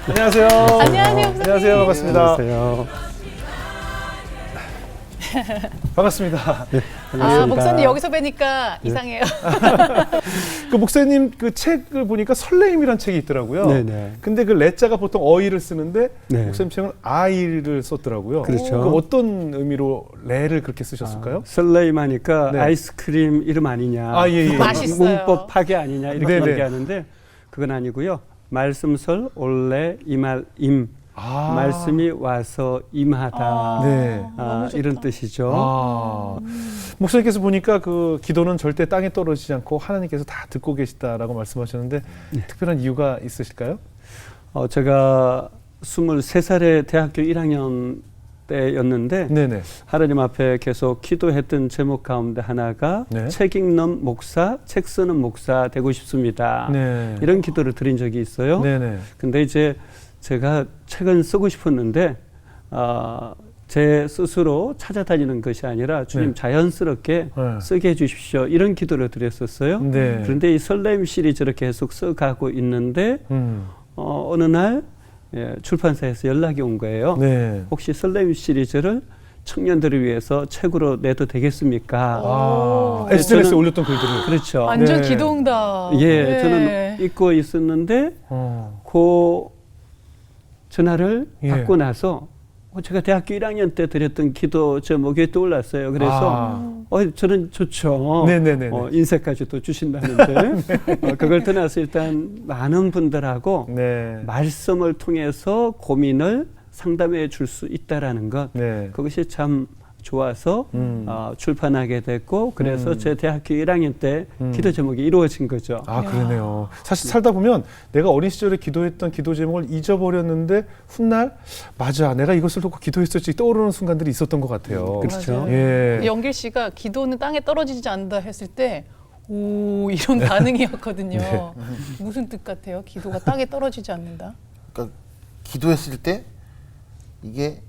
안녕하세요. 안녕하세요, 목사님. 안녕하세요. 반갑습니다. 안녕하세요. 반갑습니다. 네, 아, 반갑습니다. 목사님 여기서 뵈니까 이상해요. 그 목사님 그 책을 보니까 설레임이란 책이 있더라고요. 네네. 근데 그 레자가 보통 어이를 쓰는데 네. 목사님 책은 아이를 썼더라고요. 그렇죠. 그 어떤 의미로 레를 그렇게 쓰셨을까요? 설레임 하니까 네. 아이스크림 이름 아니냐. 아, 예, 예. 맛있어요. 문법 파괴 아니냐 이렇게 네네. 얘기하는데 그건 아니고요. 말씀설 올래 이말임. 말씀이 와서 임하다. 네. 너무 좋다. 이런 뜻이죠. 목사님께서 보니까 그 기도는 절대 땅에 떨어지지 않고 하나님께서 다 듣고 계시다라고 말씀하셨는데 특별한 이유가 있으실까요? 제가 23살에 대학교 1학년 때였는데 네네. 하나님 앞에 계속 기도했던 제목 가운데 하나가 네. 책 읽는 목사, 책 쓰는 목사 되고 싶습니다. 네. 이런 기도를 드린 적이 있어요. 네네. 근데 이제 제가 책은 쓰고 싶었는데 제 스스로 찾아다니는 것이 아니라 주님 네. 자연스럽게 네. 쓰게 해주십시오. 이런 기도를 드렸었어요. 네. 그런데 이 설레임 시리즈를 계속 써가고 있는데 어느 날 출판사에서 연락이 온 거예요. 네. 혹시 설레임 시리즈를 청년들을 위해서 책으로 내도 되겠습니까? SNS에 저는- 올렸던 글들을. 그렇죠. 완전 네. 기도응답. 예, 네. 저는 잊고 있었는데 그 전화를 예. 받고 나서 제가 대학교 1학년 때 드렸던 기도 제목이 떠올랐어요. 그래서 저는 좋죠. 네네네. 인쇄까지 또 주신다는데 그걸 떠나서 일단 많은 분들하고 네. 말씀을 통해서 고민을 상담해 줄 수 있다라는 것 네. 그것이 참 좋아서 출판하게 됐고 그래서 제 대학교 1학년 때 기도 제목이 이루어진 거죠. 아, 그러네요. 사실 살다 보면 내가 어린 시절에 기도했던 기도 제목을 잊어버렸는데 훗날 맞아 내가 이것을 놓고 기도했었지 떠오르는 순간들이 있었던 것 같아요. 그렇죠. 맞아요. 예. 영길 씨가 기도는 땅에 떨어지지 않는다 했을 때 오, 이런 반응이었거든요. 네. 무슨 뜻 같아요? 기도가 땅에 떨어지지 않는다? 그러니까 기도했을 때 이게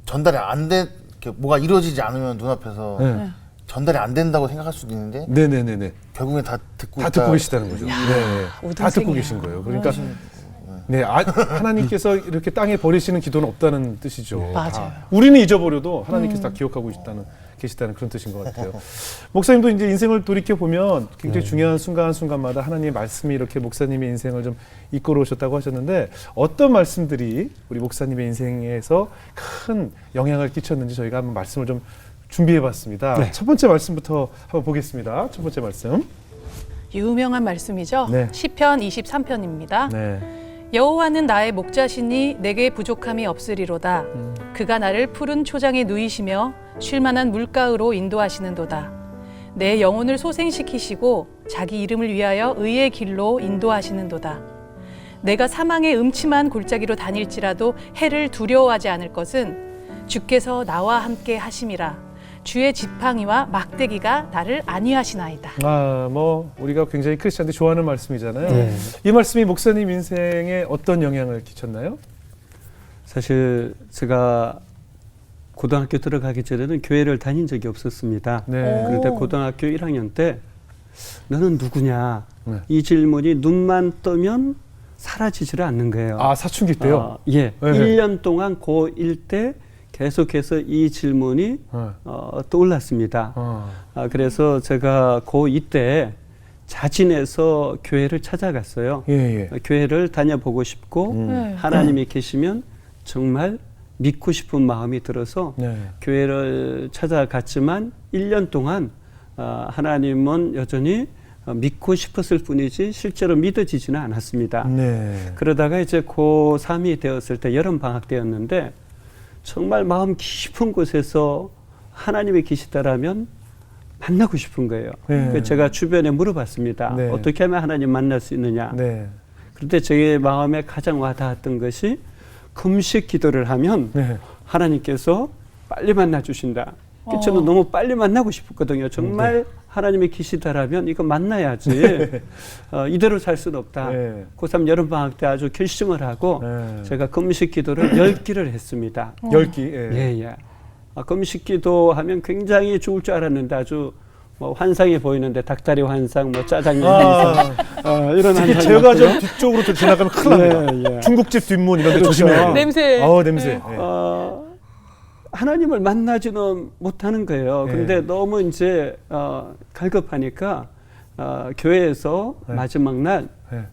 전달이 안 돼, 이렇게 뭐가 이루어지지 않으면 눈앞에서 네. 전달이 안 된다고 생각할 수도 있는데 네네네네. 결국엔 다 듣고 다 있다. 듣고 계시다는 거죠. 네. 다 듣고 우등생이야. 계신 거예요. 그러니까 네, 하나님께서 이렇게 땅에 버리시는 기도는 없다는 뜻이죠. 맞아요. 다. 우리는 잊어버려도 하나님께서 다 기억하고 계시다는 그런 뜻인 것 같아요. 목사님도 이제 인생을 돌이켜 보면 굉장히 중요한 순간 순간마다 하나님의 말씀이 이렇게 목사님의 인생을 좀 이끌어 오셨다고 하셨는데 어떤 말씀들이 우리 목사님의 인생에서 큰 영향을 끼쳤는지 저희가 한번 말씀을 좀 준비해봤습니다. 네. 첫 번째 말씀부터 한번 보겠습니다. 첫 번째 말씀. 유명한 말씀이죠. 네. 시편 23편입니다. 네. 여호와는 나의 목자시니 내게 부족함이 없으리로다. 그가 나를 푸른 초장에 누이시며 쉴만한 물가으로 인도하시는도다. 내 영혼을 소생시키시고 자기 이름을 위하여 의의 길로 인도하시는도다. 내가 사망의 음침한 골짜기로 다닐지라도 해를 두려워하지 않을 것은 주께서 나와 함께 하심이라. 주의 지팡이와 막대기가 나를 안위하시나이다. 뭐 우리가 굉장히 크리스찬들이 좋아하는 말씀이잖아요. 네. 이 말씀이 목사님 인생에 어떤 영향을 끼쳤나요? 사실 제가 고등학교 들어가기 전에는 교회를 다닌 적이 없었습니다. 네. 그런데 고등학교 1학년 때 너는 누구냐? 네. 이 질문이 눈만 뜨면 사라지지를 않는 거예요. 아, 사춘기 때요? 예. 네. 1년 동안 고1 때 계속해서 이 질문이 떠올랐습니다. 그래서 제가 고2 때 자진해서 교회를 찾아갔어요. 예. 교회를 다녀보고 싶고 하나님이 계시면 정말 믿고 싶은 마음이 들어서 네. 교회를 찾아갔지만 1년 동안 하나님은 여전히 믿고 싶었을 뿐이지 실제로 믿어지지는 않았습니다. 네. 그러다가 이제 고3이 되었을 때 여름 방학 때였는데 정말 마음 깊은 곳에서 하나님이 계시다라면 만나고 싶은 거예요. 네. 그래서 제가 주변에 물어봤습니다. 네. 어떻게 하면 하나님 만날 수 있느냐. 네. 그런데 제 마음에 가장 와닿았던 것이 금식 기도를 하면 네. 하나님께서 빨리 만나 주신다. 저는 너무 빨리 만나고 싶었거든요. 정말 하나님이 계시다라면 이거 만나야지. 이대로 살 수는 없다. 네. 고3 여름방학 때 아주 결심을 하고 네. 제가 금식 기도를 10기를 했습니다. 10기. 예. 예. 금식 기도하면 굉장히 좋을 줄 알았는데 아주 뭐 환상이 보이는데 닭다리 환상, 뭐 짜장면 환상, 이런 특히 환상이 제가 있고요. 저 뒤쪽으로 지나가면 큰일 납니다. 예, 예. 중국집 뒷문 이런 데 그렇죠. 조심해야 돼요. 냄새. 냄새. 네. 예. 하나님을 만나지는 못하는 거예요. 예. 근데 너무 이제 갈급하니까 교회에서 네. 마지막 날 예.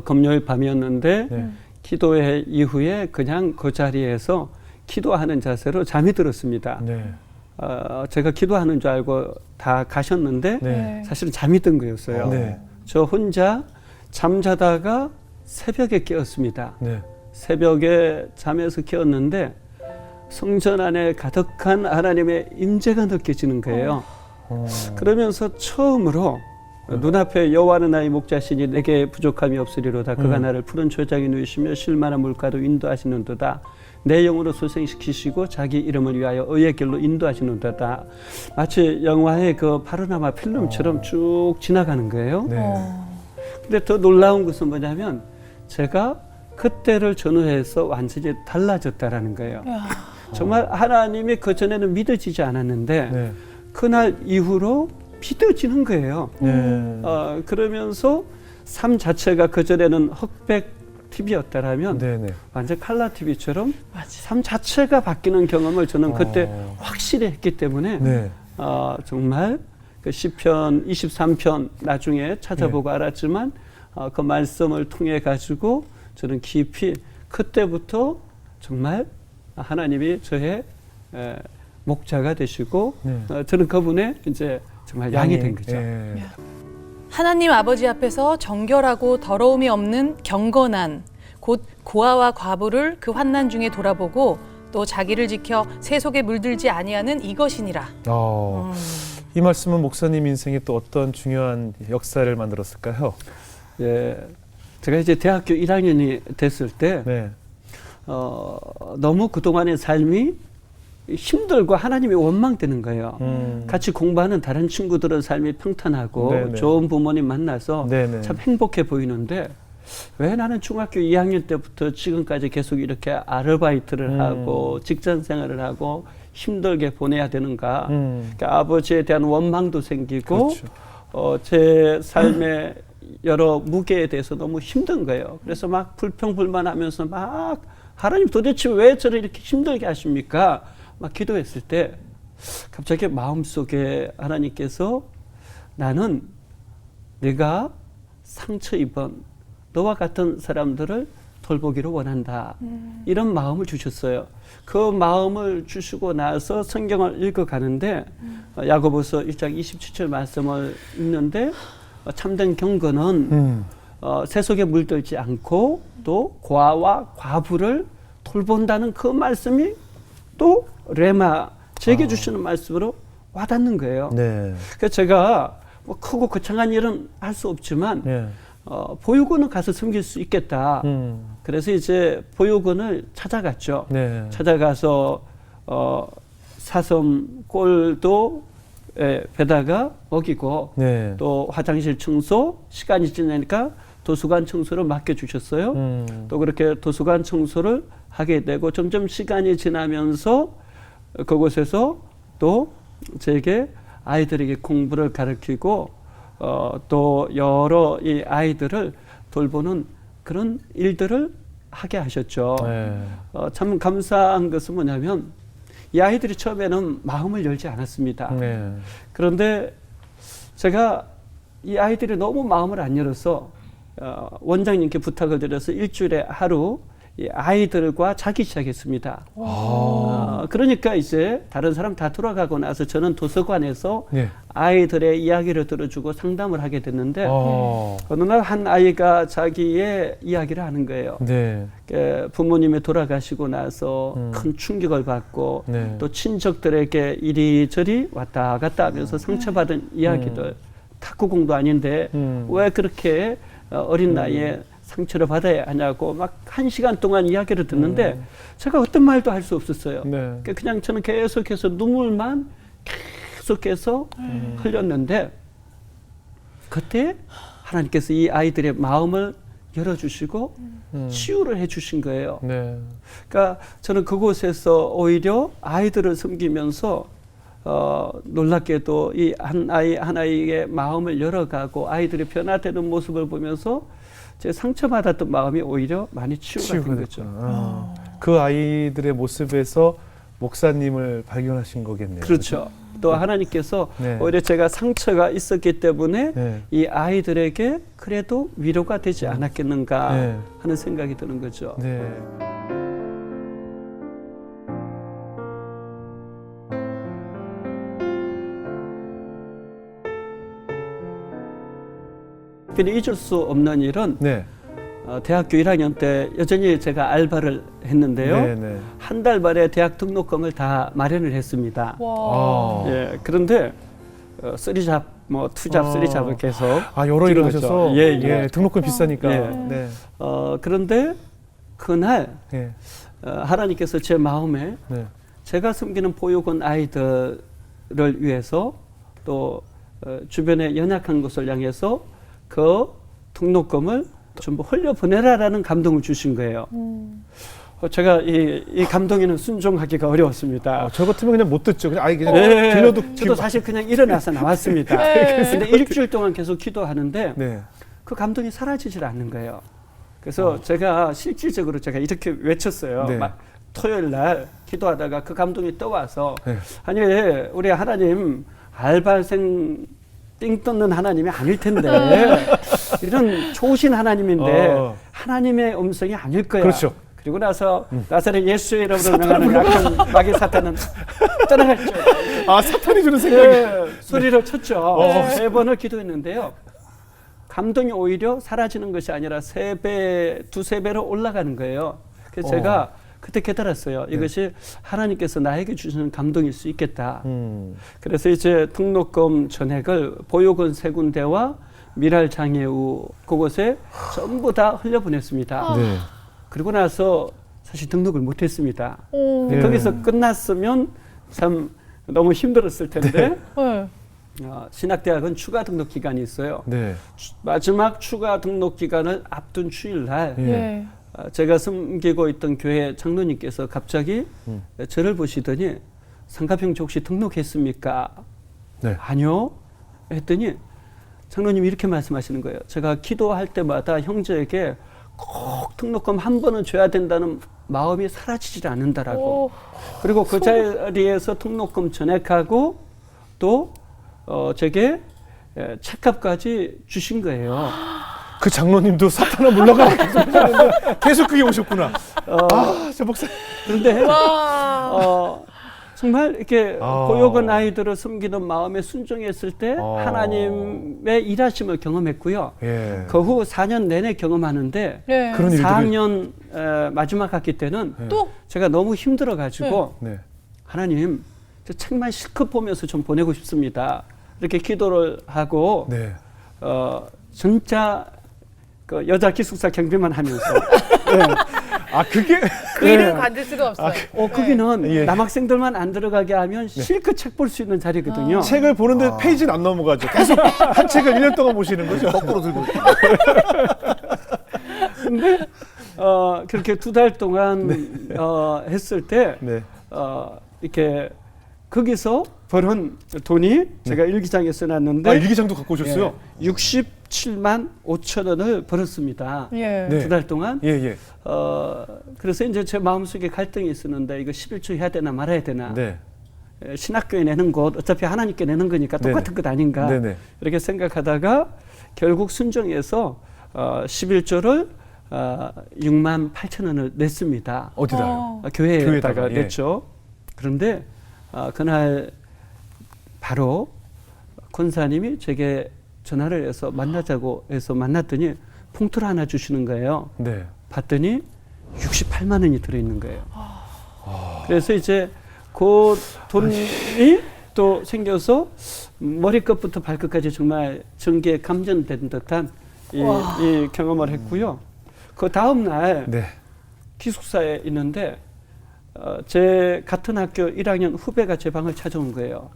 금요일 밤이었는데 네. 기도회 이후에 그냥 그 자리에서 기도하는 자세로 잠이 들었습니다. 네. 제가 기도하는 줄 알고 다 가셨는데 네. 사실은 잠이 든 거였어요. 네. 저 혼자 잠자다가 새벽에 깨었습니다. 네. 새벽에 잠에서 깨었는데 성전 안에 가득한 하나님의 임재가 느껴지는 거예요. 그러면서 처음으로 눈앞에 여호와는 나의 목자시니 내게 부족함이 없으리로다. 그가 나를 푸른 초장에 누이시며 쉴만한 물가로 인도하시는도다. 내 영으로 소생시키시고 자기 이름을 위하여 의의 길로 인도하시는도다. 마치 영화의 그 파노라마 필름처럼 쭉 지나가는 거예요. 네. 근데 더 놀라운 것은 뭐냐면 제가 그때를 전후해서 완전히 달라졌다라는 거예요. 정말 하나님이 그전에는 믿어지지 않았는데 네. 그날 이후로 믿어지는 거예요. 네. 그러면서 삶 자체가 그전에는 흑백 TV였다라면 네. 네. 완전 칼라 TV처럼 맞아. 삶 자체가 바뀌는 경험을 저는 그때 확실히 했기 때문에 네. 정말 그 시편 23편 나중에 찾아보고 알았지만 그 말씀을 통해 가지고 저는 깊이 그때부터 정말 하나님이 저의 목자가 되시고 저는 그분의 이제 정말 양이 된 거죠. 예. 하나님 아버지 앞에서 정결하고 더러움이 없는 경건한 곧 고아와 과부를 그 환난 중에 돌아보고 또 자기를 지켜 새 속에 물들지 아니하는 이것이니라. 이 말씀은 목사님 인생에 또 어떤 중요한 역사를 만들었을까요? 예, 제가 이제 대학교 1학년이 됐을 때 네. 너무 그동안의 삶이 힘들고 하나님이 원망되는 거예요. 같이 공부하는 다른 친구들은 삶이 평탄하고 네네. 좋은 부모님 만나서 네네. 참 행복해 보이는데 왜 나는 중학교 2학년 때부터 지금까지 계속 이렇게 아르바이트를 하고 직장 생활을 하고 힘들게 보내야 되는가. 그러니까 아버지에 대한 원망도 생기고 그렇죠. 제 삶의 여러 무게에 대해서 너무 힘든 거예요. 그래서 막 불평불만하면서 막 하나님 도대체 왜 저를 이렇게 힘들게 하십니까? 막 기도했을 때 갑자기 마음속에 하나님께서 나는 네가 상처 입은 너와 같은 사람들을 돌보기를 원한다. 이런 마음을 주셨어요. 그 마음을 주시고 나서 성경을 읽어가는데 야고보서 1장 27절 말씀을 읽는데 참된 경건은 새 속에 물들지 않고 또 고아와 과부를 돌본다는 그 말씀이 또 레마 제게 주시는 말씀으로 와닿는 거예요. 네. 그래서 제가 뭐 크고 거창한 일은 할 수 없지만 네. 보육원을 가서 섬길 수 있겠다. 그래서 이제 보육원을 찾아갔죠. 네. 찾아가서 사슴 꼴도 배다가 먹이고 네. 또 화장실 청소 시간이 지나니까 도서관 청소를 맡겨주셨어요. 또 그렇게 도서관 청소를 하게 되고 점점 시간이 지나면서 그곳에서 또 제게 아이들에게 공부를 가르치고 또 여러 이 아이들을 돌보는 그런 일들을 하게 하셨죠. 네. 참 감사한 것은 뭐냐면 이 아이들이 처음에는 마음을 열지 않았습니다. 네. 그런데 제가 이 아이들이 너무 마음을 안 열어서 원장님께 부탁을 드려서 일주일에 하루 이 아이들과 자기 시작했습니다. 그러니까 이제 다른 사람 다 돌아가고 나서 저는 도서관에서 네. 아이들의 이야기를 들어주고 상담을 하게 됐는데 어느 날 한 아이가 자기의 이야기를 하는 거예요. 네. 부모님이 돌아가시고 나서 큰 충격을 받고 네. 또 친척들에게 이리저리 왔다 갔다 하면서 상처받은 이야기들 탁구공도 아닌데 왜 그렇게 어린 나이에 상처를 받아야 하냐고 막 1시간 동안 이야기를 듣는데 제가 어떤 말도 할 수 없었어요. 네. 그냥 저는 계속해서 눈물만 계속해서 흘렸는데 그때 하나님께서 이 아이들의 마음을 열어주시고 치유를 해주신 거예요. 네. 그러니까 저는 그곳에서 오히려 아이들을 섬기면서 놀랍게도 이 한 아이의 마음을 열어가고 아이들이 변화되는 모습을 보면서 제 상처받았던 마음이 오히려 많이 치유가 된 거죠. 그 아이들의 모습에서 목사님을 발견하신 거겠네요. 그렇죠. 또 하나님께서 네. 오히려 제가 상처가 있었기 때문에 네. 이 아이들에게 그래도 위로가 되지 않았겠는가 네. 하는 생각이 드는 거죠. 네. 근데 잊을 수 없는 일은 네. 대학교 1학년 때 여전히 제가 알바를 했는데요. 네, 네. 한 달 만에 대학 등록금을 다 마련을 했습니다. 와. 예, 그런데 쓰리잡, 뭐 투잡, 쓰리잡을 계속 여러 일을 찍은 거죠. 하셔서 예. 등록금 비싸니까. 예. 네. 그런데 그날 예. 하나님께서 제 마음에 네. 제가 섬기는 보육원 아이들을 위해서 또 주변에 연약한 곳을 향해서 그 등록금을 전부 흘려보내라라는 감동을 주신 거예요. 제가 이 감동에는 순종하기가 어려웠습니다. 저 같으면 그냥 못 듣죠. 그냥 그냥 네, 들려도 저도 사실 그냥 일어나서 나왔습니다. 근데 일주일 동안 계속 기도하는데 네. 그 감동이 사라지질 않는 거예요. 그래서 제가 실질적으로 제가 이렇게 외쳤어요. 네. 막 토요일 날 기도하다가 그 감동이 떠와서 네. 아니 우리 하나님 알바생 띵 뜯는 하나님이 아닐 텐데 이런 좋으신 하나님인데 하나님의 음성이 아닐 거야. 그렇죠. 그리고 나서 나사렛 예수의 이름으로 명하는 약한 마귀 사탄은 떠나갈 줄. 사탄이 주는 생각이. 네, 소리를 쳤죠. 3번을 기도했는데요. 감동이 오히려 사라지는 것이 아니라 3배, 2~3배로 올라가는 거예요. 그래서 제가 그때 깨달았어요. 이것이 하나님께서 나에게 주시는 감동일 수 있겠다. 그래서 이제 등록금 전액을 보육원 3군데와 미랄장애우 그곳에 전부 다 흘려보냈습니다. 네. 그리고 나서 사실 등록을 못했습니다. 네. 거기서 끝났으면 참 너무 힘들었을 텐데 네. 신학대학은 추가 등록 기간이 있어요. 네. 마지막 추가 등록 기간을 앞둔 주일날 네. 제가 섬기고 있던 교회 장로님께서 갑자기 저를 보시더니 상가병 혹시 등록했습니까? 네. 아니요. 했더니 장로님이 이렇게 말씀하시는 거예요. 제가 기도할 때마다 형제에게 꼭 등록금 한 번은 줘야 된다는 마음이 사라지질 않는다라고. 그리고 그 자리에서 등록금 전액하고 또 제게 책값까지 주신 거예요. 그 장로님도 사탄아 물러가라 계속 그게 오셨구나. 저 목사. 그런데 정말 이렇게 보육원 아이들을 섬기는 마음에 순종했을 때 하나님의 일하심을 경험했고요. 예. 그 후 4년 내내 경험하는데 네. 그런 일들이. 4학년 마지막 학기 때는 또 제가 너무 힘들어가지고 네. 하나님 저 책만 실컷 보면서 좀 보내고 싶습니다. 이렇게 기도를 하고 네. 진짜 그 여자 기숙사 경비만 하면서 네. 그게 그 일은 관둘 수가 없어요. 거기는 예. 남학생들만 안 들어가게 하면 실컷 책 볼 수 있는 자리거든요. 책을 보는데 페이지는 안 넘어가죠. 계속 한 책을 1년 동안 보시는 거죠. 거꾸로 들고 있고. 근데 그렇게 2달 동안 했을 때 네. 이렇게 거기서 벌은 돈이 제가 일기장에 써놨는데 일기장도 갖고 오셨어요? 67만 5천 원을 벌었습니다. 예. 네. 2달 동안. 예, 예. 그래서 이제 제 마음속에 갈등이 있었는데 이거 11조 해야 되나 말아야 되나. 네. 신학교에 내는 것 어차피 하나님께 내는 거니까 똑같은 것 아닌가. 네네. 이렇게 생각하다가 결국 순종해서 11조를 6만 8천 원을 냈습니다. 어디다요? 교회에다가 교회에다가, 예. 냈죠. 그런데 그날 바로 권사님이 제게 전화를 해서 만나자고 해서 만났더니 봉투를 하나 주시는 거예요. 네. 봤더니 68만 원이 들어있는 거예요. 그래서 이제 그 돈이 또 생겨서 머리끝부터 발끝까지 정말 전기에 감전된 듯한 이 경험을 했고요. 그 다음 날 네. 기숙사에 있는데 제 같은 학교 1학년 후배가 제 방을 찾아온 거예요.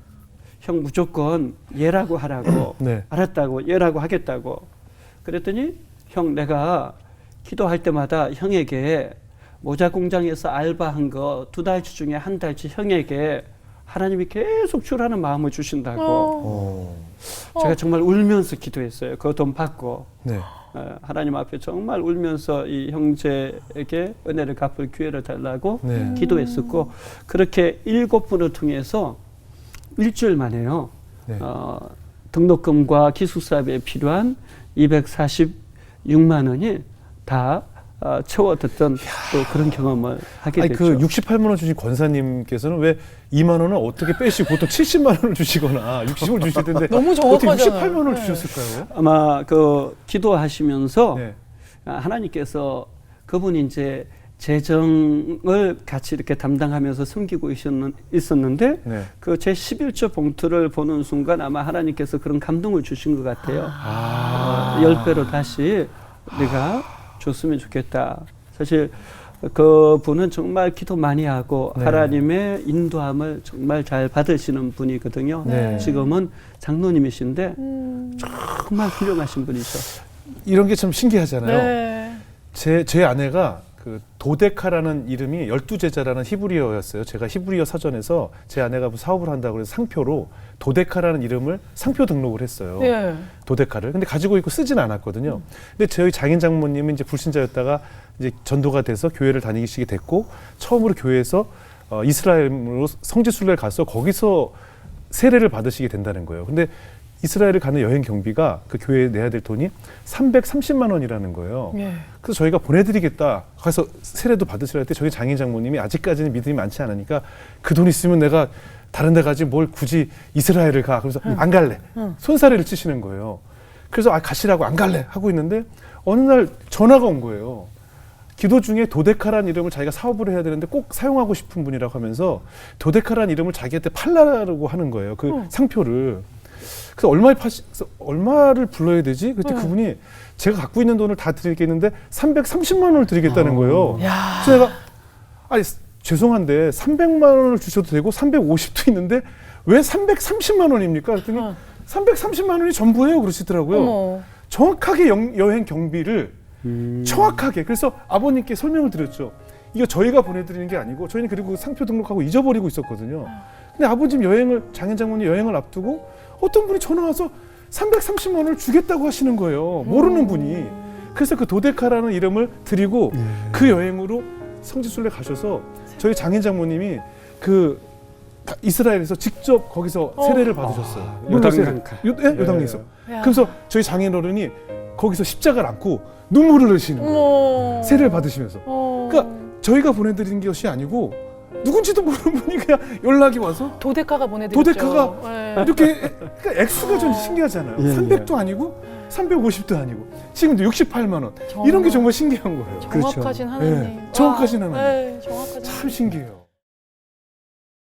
형 무조건 예라고 하라고. 네. 알았다고 예라고 하겠다고. 그랬더니 형 내가 기도할 때마다 형에게 모자 공장에서 알바한 거 2달치 중에 1달치 형에게 하나님이 계속 주라는 마음을 주신다고 어. 제가 정말 울면서 기도했어요. 그 돈 받고 네. 하나님 앞에 정말 울면서 이 형제에게 은혜를 갚을 기회를 달라고 네. 기도했었고 그렇게 7분을 통해서 일주일 만에요. 네. 등록금과 기숙사비에 필요한 246만 원이 다 채워졌던 또 그런 경험을 하게 아니 됐죠. 그 68만 원 주신 권사님께서는 왜 2만 원을 어떻게 빼시고 보통 70만 원을 주시거나 60을 주실 텐데 너무 어떻게 정확하잖아요. 68만 원을 네. 주셨을까요? 아마 그 기도하시면서 네. 하나님께서 그분이 이제 재정을 같이 이렇게 담당하면서 섬기고 있었는데 네. 그 제 11조 봉투를 보는 순간 아마 하나님께서 그런 감동을 주신 것 같아요. 10배로 다시 내가 줬으면 좋겠다. 사실 그분은 정말 기도 많이 하고 네. 하나님의 인도함을 정말 잘 받으시는 분이거든요. 네. 지금은 장로님이신데 정말 훌륭하신 분이죠. 이런 게 참 신기하잖아요. 네. 제 아내가 그 도데카라는 이름이 12제자라는 히브리어였어요. 제가 히브리어 사전에서 제 아내가 뭐 사업을 한다고 해서 상표로 도데카라는 이름을 상표 등록을 했어요. 예. 도데카를. 근데 가지고 있고 쓰진 않았거든요. 근데 저희 장인 장모님은 이제 불신자였다가 이제 전도가 돼서 교회를 다니시게 됐고 처음으로 교회에서 이스라엘로 성지순례를 가서 거기서 세례를 받으시게 된다는 거예요. 근데 이스라엘을 가는 여행 경비가 그 교회에 내야 될 돈이 330만 원이라는 거예요. 예. 그래서 저희가 보내드리겠다. 가서 세례도 받으시라 할 때 저희 장인 장모님이 아직까지는 믿음이 많지 않으니까 그 돈 있으면 내가 다른 데 가지 뭘 굳이 이스라엘을 가. 그래서 안 갈래. 손사래를 치시는 거예요. 그래서 가시라고 안 갈래 하고 있는데 어느 날 전화가 온 거예요. 기도 중에 도데카라는 이름을 자기가 사업을 해야 되는데 꼭 사용하고 싶은 분이라고 하면서 도데카라는 이름을 자기한테 팔라고 하는 거예요. 그 상표를. 그래서 얼마를 불러야 되지? 그때 그분이 제가 갖고 있는 돈을 다 드리겠는데 330만 원을 드리겠다는 거예요. 야. 그래서 내가 아니 죄송한데 300만 원을 주셔도 되고 350도 있는데 왜 330만 원입니까? 그랬더니 330만 원이 전부예요. 그러시더라고요. 어머. 정확하게 여행 경비를 정확하게. 그래서 아버님께 설명을 드렸죠. 이거 저희가 보내드리는 게 아니고 저희는 그리고 상표 등록하고 잊어버리고 있었거든요. 근데 아버님 장인 장모님 여행을 앞두고 어떤 분이 전화 와서 330만 원을 주겠다고 하시는 거예요. 모르는 분이. 그래서 그 도데카라는 이름을 드리고 그 여행으로 성지순례 가셔서 저희 장인 장모님이 그 이스라엘에서 직접 거기서 세례를 받으셨어요. 요단강가. 요단강에서. 야. 그래서 저희 장인어른이 거기서 십자가를 안고 눈물을 흘리시는 거예요. 어머. 세례를 받으시면서. 어. 그러니까 저희가 보내드린 것이 아니고 누군지도 모르는 분이 그냥 연락이 와서 도데카가 보내드렸죠. 도데카가 예. 이렇게 그러니까 액수가 좀 신기하잖아요. 예, 300도 아니고 350도 아니고 지금도 68만 원. 이런 게 정말 신기한 거예요. 정확하신 하나님. 예, 정확하신 와. 하나님. 예, 정확하신 참 신기해요.